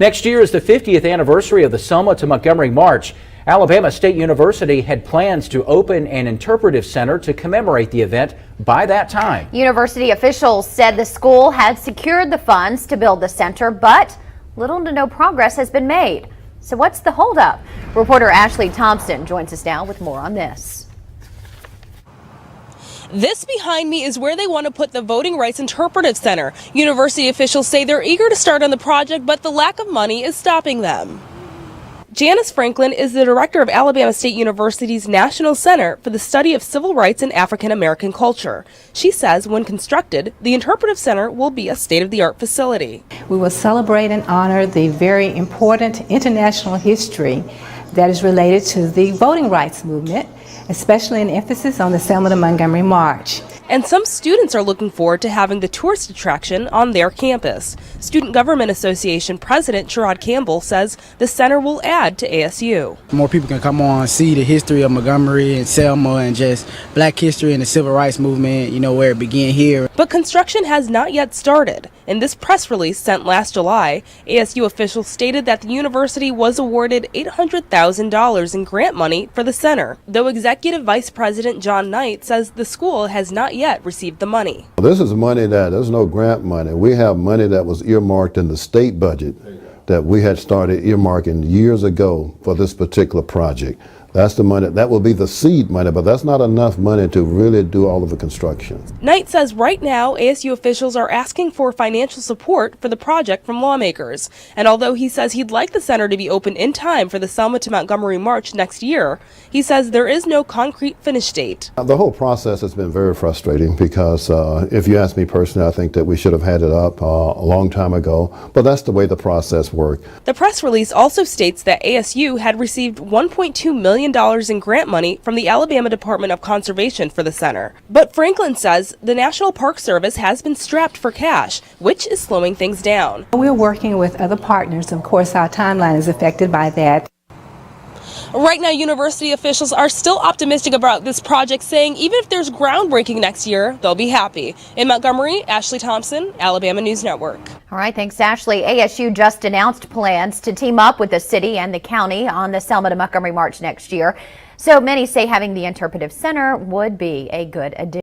Next year is the 50th anniversary of the Selma to Montgomery March. Alabama State University had plans to open an interpretive center to commemorate the event by that time. University officials said the school had secured the funds to build the center, but little to no progress has been made. So what's the holdup? Reporter Ashley Thompson joins us now with more on this. This behind me is where they want to put the Voting Rights Interpretive Center. University officials say they're eager to start on the project, but the lack of money is stopping them. Janice Franklin is the director of Alabama State University's National Center for the Study of Civil Rights and African American Culture. She says when constructed, the Interpretive Center will be a state-of-the-art facility. We will celebrate and honor the very important international history that is related to the voting rights movement, especially an emphasis on the Selma to Montgomery March. And some students are looking forward to having the tourist attraction on their campus. Student Government Association President Sherrod Campbell says the center will add to ASU. More people can come on, see the history of Montgomery and Selma and just black history and the civil rights movement, you know, where it began here. But construction has not yet started. In this press release sent last July, ASU officials stated that the university was awarded $800,000 in grant money for the center, though Executive Vice President John Knight says the school has not yet received the money. This is money there's no grant money. We have money that was earmarked in the state budget that we had started earmarking years ago for this particular project. That's the money, that will be the seed money, but that's not enough money to really do all of the construction. Knight says right now ASU officials are asking for financial support for the project from lawmakers. And although he says he'd like the center to be open in time for the Selma to Montgomery March next year, he says there is no concrete finish date. The whole process has been very frustrating because if you ask me personally, I think that we should have had it up a long time ago, but that's the way the process worked. The press release also states that ASU had received $1.2 million in grant money from the Alabama Department of Conservation for the center. But Franklin says the National Park Service has been strapped for cash, which is slowing things down. We're working with other partners. Of course, our timeline is affected by that. Right now, university officials are still optimistic about this project, saying even if there's groundbreaking next year, they'll be happy. In Montgomery, Ashley Thompson, Alabama News Network. All right, thanks, Ashley. ASU just announced plans to team up with the city and the county on the Selma to Montgomery March next year. So many say having the Interpretive Center would be a good addition.